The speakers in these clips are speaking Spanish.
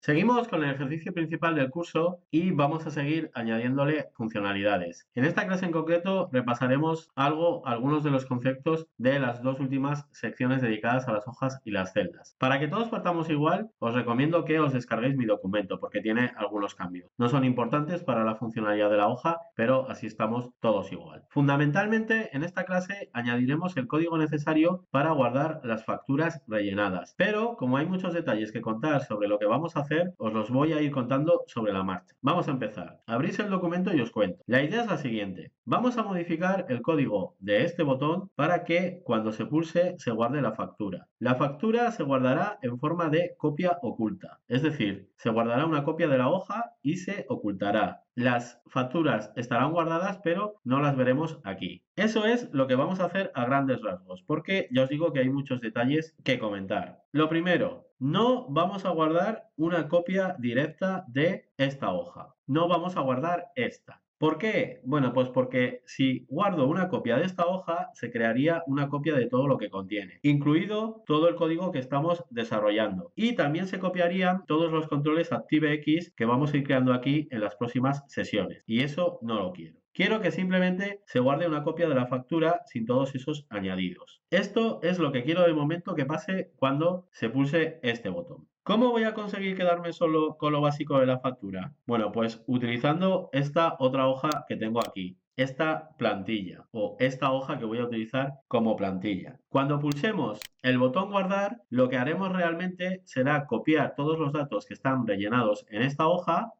Seguimos con el ejercicio principal del curso y vamos a seguir añadiéndole funcionalidades. En esta clase en concreto repasaremos algunos de los conceptos de las dos últimas secciones dedicadas a las hojas y las celdas. Para que todos partamos igual, os recomiendo que os descarguéis mi documento porque tiene algunos cambios. No son importantes para la funcionalidad de la hoja, pero así estamos todos igual. Fundamentalmente, en esta clase añadiremos el código necesario para guardar las facturas rellenadas. Pero, como hay muchos detalles que contar sobre lo que vamos a hacer, os los voy a ir contando sobre la marcha. Vamos a empezar. Abrís el documento y os cuento. La idea es la siguiente. Vamos a modificar el código de este botón para que cuando se pulse se guarde la factura. La factura se guardará en forma de copia oculta, es decir, se guardará una copia de la hoja y se ocultará. Las facturas estarán guardadas, pero no las veremos aquí. Eso es lo que vamos a hacer a grandes rasgos, porque ya os digo que hay muchos detalles que comentar. Lo primero, no vamos a guardar una copia directa de esta hoja. No vamos a guardar esta. ¿Por qué? Bueno, pues porque si guardo una copia de esta hoja, se crearía una copia de todo lo que contiene, incluido todo el código que estamos desarrollando. Y también se copiarían todos los controles ActiveX que vamos a ir creando aquí en las próximas sesiones. Y eso no lo quiero. Quiero que simplemente se guarde una copia de la factura sin todos esos añadidos. Esto es lo que quiero de momento que pase cuando se pulse este botón. ¿Cómo voy a conseguir quedarme solo con lo básico de la factura? Bueno, pues utilizando esta otra hoja que tengo aquí, esta plantilla o esta hoja que voy a utilizar como plantilla. Cuando pulsemos el botón guardar, lo que haremos realmente será copiar todos los datos que están rellenados en esta hoja,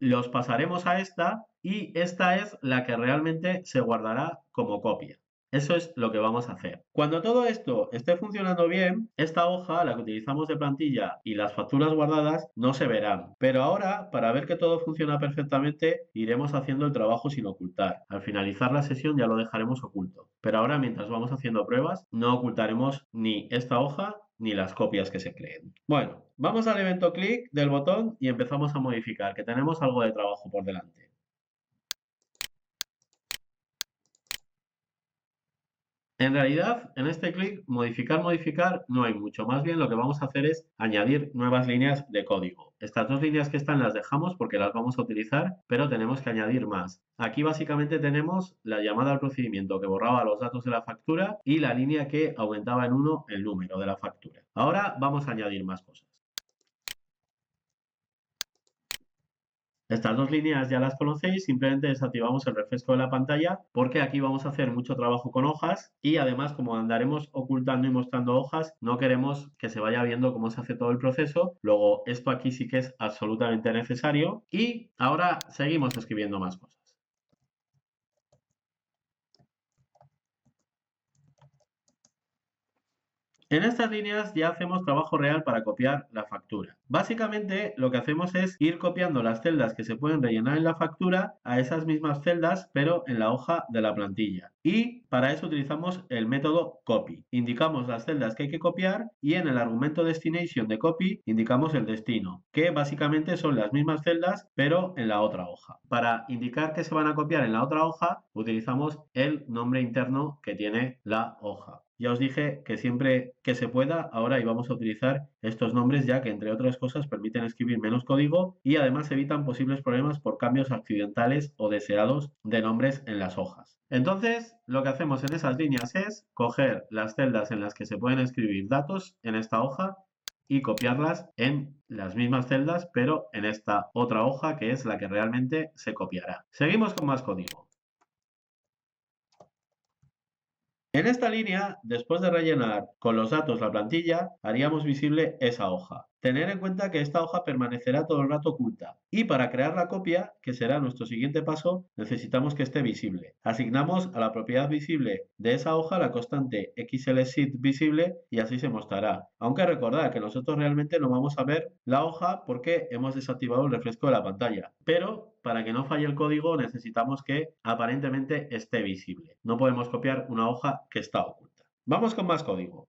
los pasaremos a esta y esta es la que realmente se guardará como copia. Eso es lo que vamos a hacer. Cuando todo esto esté funcionando bien, esta hoja, la que utilizamos de plantilla y las facturas guardadas no se verán. Pero ahora, para ver que todo funciona perfectamente, iremos haciendo el trabajo sin ocultar. Al finalizar la sesión ya lo dejaremos oculto. Pero ahora, mientras vamos haciendo pruebas, no ocultaremos ni esta hoja ni las copias que se creen. Bueno, vamos al evento clic del botón y empezamos a modificar, que tenemos algo de trabajo por delante. En realidad, en este clic, modificar, no hay mucho. Más bien lo que vamos a hacer es añadir nuevas líneas de código. Estas dos líneas que están las dejamos porque las vamos a utilizar, pero tenemos que añadir más. Aquí básicamente tenemos la llamada al procedimiento que borraba los datos de la factura y la línea que aumentaba en 1 el número de la factura. Ahora vamos a añadir más cosas. Estas dos líneas ya las conocéis, simplemente desactivamos el refresco de la pantalla porque aquí vamos a hacer mucho trabajo con hojas y además como andaremos ocultando y mostrando hojas, no queremos que se vaya viendo cómo se hace todo el proceso. Luego esto aquí sí que es absolutamente necesario y ahora seguimos escribiendo más cosas. En estas líneas ya hacemos trabajo real para copiar la factura. Básicamente lo que hacemos es ir copiando las celdas que se pueden rellenar en la factura a esas mismas celdas, pero en la hoja de la plantilla. Y para eso utilizamos el método copy. Indicamos las celdas que hay que copiar y en el argumento destination de copy indicamos el destino, que básicamente son las mismas celdas, pero en la otra hoja. Para indicar que se van a copiar en la otra hoja, utilizamos el nombre interno que tiene la hoja. Ya os dije que siempre que se pueda, ahora íbamos a utilizar estos nombres ya que entre otras cosas permiten escribir menos código y además evitan posibles problemas por cambios accidentales o deseados de nombres en las hojas. Entonces, lo que hacemos en esas líneas es coger las celdas en las que se pueden escribir datos en esta hoja y copiarlas en las mismas celdas, pero en esta otra hoja que es la que realmente se copiará. Seguimos con más código. En esta línea, después de rellenar con los datos la plantilla, haríamos visible esa hoja. Tener en cuenta que esta hoja permanecerá todo el rato oculta y para crear la copia, que será nuestro siguiente paso, necesitamos que esté visible. Asignamos a la propiedad visible de esa hoja la constante xlSheet visible y así se mostrará. Aunque recordad que nosotros realmente no vamos a ver la hoja porque hemos desactivado el refresco de la pantalla. Pero para que no falle el código necesitamos que aparentemente esté visible. No podemos copiar una hoja que está oculta. Vamos con más código.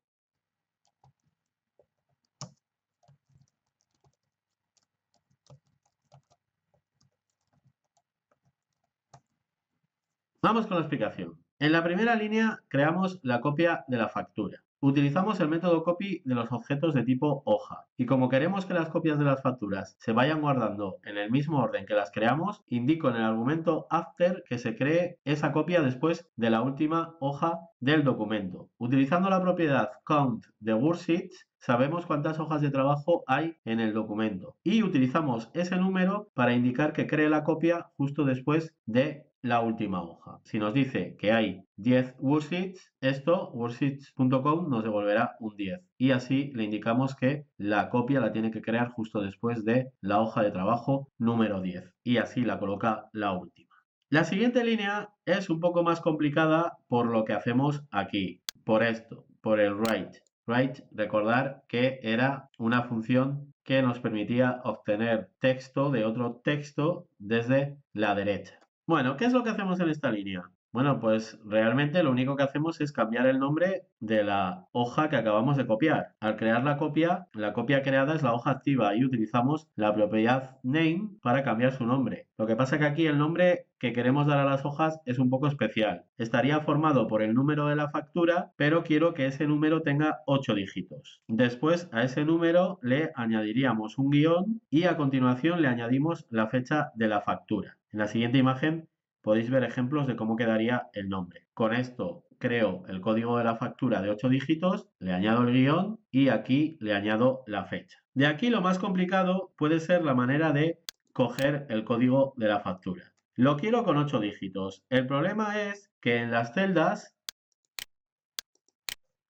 Vamos con la explicación. En la primera línea creamos la copia de la factura. Utilizamos el método copy de los objetos de tipo hoja. Y como queremos que las copias de las facturas se vayan guardando en el mismo orden que las creamos, indico en el argumento after que se cree esa copia después de la última hoja del documento. Utilizando la propiedad count de worksheets, sabemos cuántas hojas de trabajo hay en el documento y utilizamos ese número para indicar que cree la copia justo después de la última hoja. Si nos dice que hay 10 worksheets, esto, worksheets.com, nos devolverá un 10 y así le indicamos que la copia la tiene que crear justo después de la hoja de trabajo número 10 y así la coloca la última. La siguiente línea es un poco más complicada por lo que hacemos aquí, por esto, por el write. Write, recordar que era una función que nos permitía obtener texto de otro texto desde la derecha. Bueno, ¿qué es lo que hacemos en esta línea? Bueno, pues realmente lo único que hacemos es cambiar el nombre de la hoja que acabamos de copiar. Al crear la copia creada es la hoja activa y utilizamos la propiedad name para cambiar su nombre. Lo que pasa que aquí el nombre que queremos dar a las hojas es un poco especial. Estaría formado por el número de la factura, pero quiero que ese número tenga 8 dígitos. Después a ese número le añadiríamos un guión y a continuación le añadimos la fecha de la factura. En la siguiente imagen podéis ver ejemplos de cómo quedaría el nombre. Con esto creo el código de la factura de 8 dígitos, le añado el guión y aquí le añado la fecha. De aquí lo más complicado puede ser la manera de coger el código de la factura. Lo quiero con 8 dígitos. El problema es que en las celdas,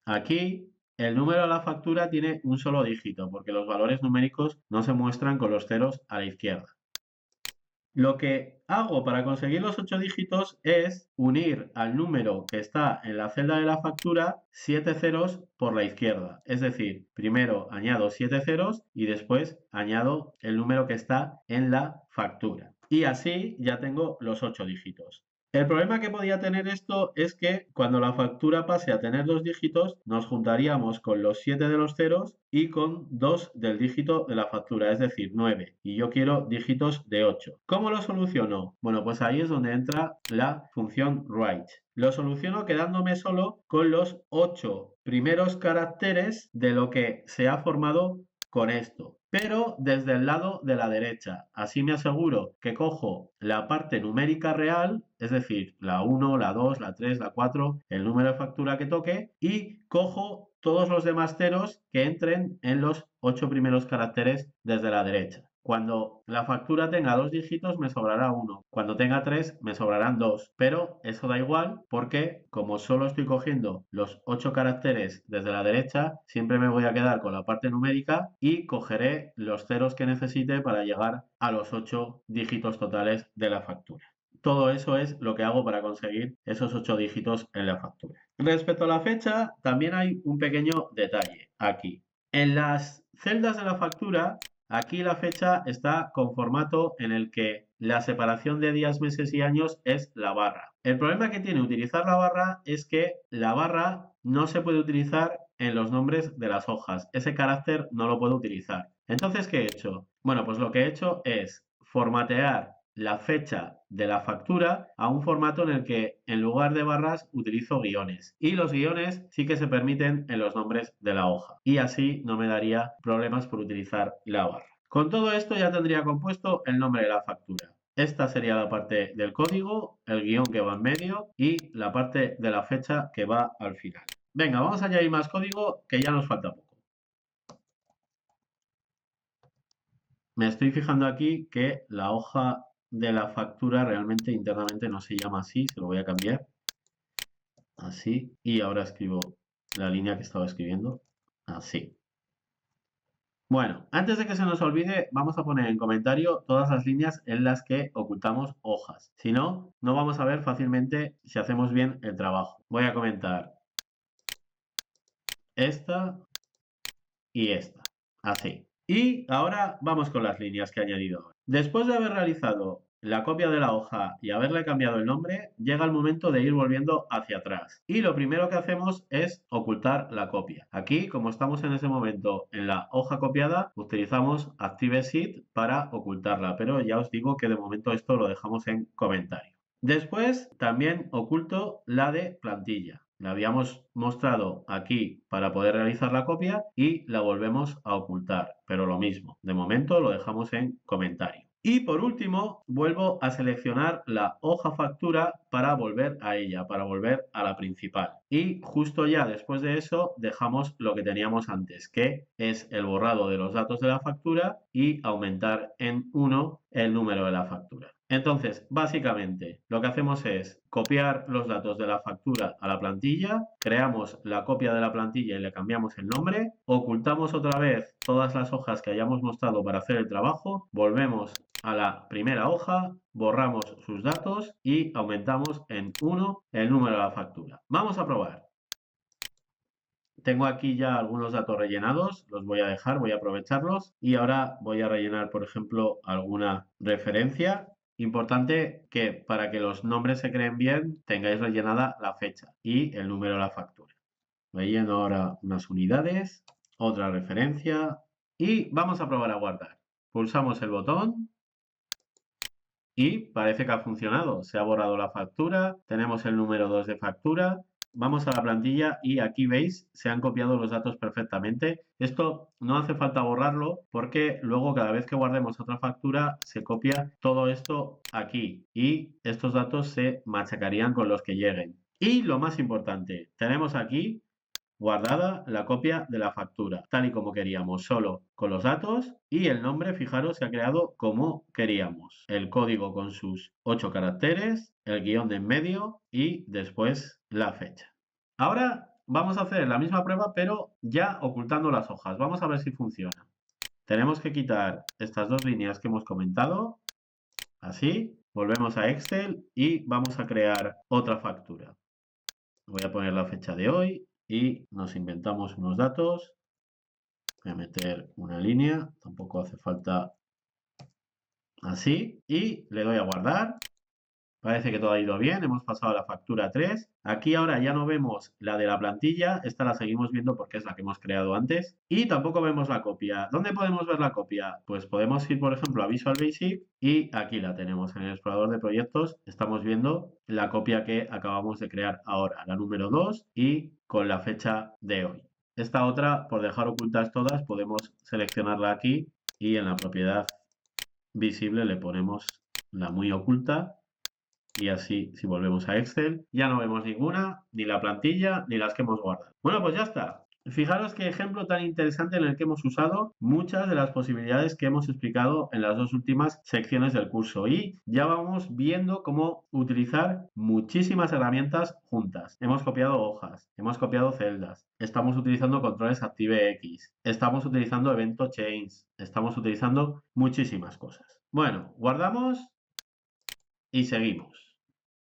aquí, el número de la factura tiene un solo dígito, porque los valores numéricos no se muestran con los ceros a la izquierda. Lo que hago para conseguir los 8 dígitos es unir al número que está en la celda de la factura 7 ceros por la izquierda. Es decir, primero añado 7 ceros y después añado el número que está en la factura. Y así ya tengo los 8 dígitos. El problema que podía tener esto es que cuando la factura pase a tener 2 dígitos, nos juntaríamos con los 7 de los ceros y con 2 del dígito de la factura, es decir, 9. Y yo quiero dígitos de 8. ¿Cómo lo soluciono? Bueno, pues ahí es donde entra la función write. Lo soluciono quedándome solo con los 8 primeros caracteres de lo que se ha formado con esto, pero desde el lado de la derecha. Así me aseguro que cojo la parte numérica real, es decir, la 1, la 2, la 3, la 4, el número de factura que toque, y cojo todos los demás ceros que entren en los 8 primeros caracteres desde la derecha. Cuando la factura tenga 2 dígitos me sobrará 1. Cuando tenga 3 me sobrarán 2. Pero eso da igual porque como solo estoy cogiendo los 8 caracteres desde la derecha, siempre me voy a quedar con la parte numérica y cogeré los ceros que necesite para llegar a los 8 dígitos totales de la factura. Todo eso es lo que hago para conseguir esos 8 dígitos en la factura. Respecto a la fecha, también hay un pequeño detalle aquí. En las celdas de la factura, aquí la fecha está con formato en el que la separación de días, meses y años es la barra. El problema que tiene utilizar la barra es que la barra no se puede utilizar en los nombres de las hojas. Ese carácter no lo puedo utilizar. Entonces, ¿qué he hecho? Bueno, pues lo que he hecho es formatear la fecha de la factura a un formato en el que en lugar de barras utilizo guiones. Y los guiones sí que se permiten en los nombres de la hoja. Y así no me daría problemas por utilizar la barra. Con todo esto ya tendría compuesto el nombre de la factura. Esta sería la parte del código, el guión que va en medio y la parte de la fecha que va al final. Venga, vamos a añadir más código que ya nos falta poco. Me estoy fijando aquí que la hoja de la factura realmente internamente no se llama así, se lo voy a cambiar así y ahora escribo la línea que estaba escribiendo así. Bueno, antes de que se nos olvide, vamos a poner en comentario todas las líneas en las que ocultamos hojas. Si no, no vamos a ver fácilmente si hacemos bien el trabajo. Voy a comentar esta y esta, así. Y ahora vamos con las líneas que he añadido. Después de haber realizado la copia de la hoja y haberle cambiado el nombre, llega el momento de ir volviendo hacia atrás. Y lo primero que hacemos es ocultar la copia. Aquí, como estamos en ese momento en la hoja copiada, utilizamos Active Sheet para ocultarla, pero ya os digo que de momento esto lo dejamos en comentario. Después también oculto la de plantilla. La habíamos mostrado aquí para poder realizar la copia y la volvemos a ocultar, pero lo mismo, de momento lo dejamos en comentario. Y por último, vuelvo a seleccionar la hoja factura para volver a ella, para volver a la principal. Y justo ya después de eso dejamos lo que teníamos antes, que es el borrado de los datos de la factura y aumentar en 1 el número de la factura. Entonces, básicamente, lo que hacemos es copiar los datos de la factura a la plantilla, creamos la copia de la plantilla y le cambiamos el nombre, ocultamos otra vez todas las hojas que hayamos mostrado para hacer el trabajo, volvemos a la primera hoja, borramos sus datos y aumentamos en 1 el número de la factura. Vamos a probar. Tengo aquí ya algunos datos rellenados, los voy a dejar, voy a aprovecharlos y ahora voy a rellenar, por ejemplo, alguna referencia. Importante que para que los nombres se creen bien tengáis rellenada la fecha y el número de la factura. Relleno ahora unas unidades, otra referencia y vamos a probar a guardar. Pulsamos el botón y parece que ha funcionado. Se ha borrado la factura, tenemos el número 2 de factura. Vamos a la plantilla y aquí veis, se han copiado los datos perfectamente. Esto no hace falta borrarlo porque luego cada vez que guardemos otra factura se copia todo esto aquí y estos datos se machacarían con los que lleguen. Y lo más importante, tenemos aquí guardada la copia de la factura, tal y como queríamos, solo con los datos y el nombre, fijaros, se ha creado como queríamos. El código con sus 8 caracteres, el guión de en medio y después la fecha. Ahora vamos a hacer la misma prueba, pero ya ocultando las hojas. Vamos a ver si funciona. Tenemos que quitar estas dos líneas que hemos comentado, así. Volvemos a Excel y vamos a crear otra factura. Voy a poner la fecha de hoy y nos inventamos unos datos. Voy a meter una línea, tampoco hace falta así. Y le doy a guardar. Parece que todo ha ido bien, hemos pasado a la factura 3. Aquí ahora ya no vemos la de la plantilla, esta la seguimos viendo porque es la que hemos creado antes. Y tampoco vemos la copia. ¿Dónde podemos ver la copia? Pues podemos ir, por ejemplo, a Visual Basic y aquí la tenemos en el explorador de proyectos. Estamos viendo la copia que acabamos de crear ahora, la número 2 y con la fecha de hoy. Esta otra, por dejar ocultas todas, podemos seleccionarla aquí y en la propiedad visible le ponemos la muy oculta. Y así, si volvemos a Excel, ya no vemos ninguna, ni la plantilla, ni las que hemos guardado. Bueno, pues ya está. Fijaros qué ejemplo tan interesante en el que hemos usado muchas de las posibilidades que hemos explicado en las dos últimas secciones del curso. Y ya vamos viendo cómo utilizar muchísimas herramientas juntas. Hemos copiado hojas, hemos copiado celdas, estamos utilizando controles ActiveX, estamos utilizando evento chains, estamos utilizando muchísimas cosas. Bueno, guardamos y seguimos.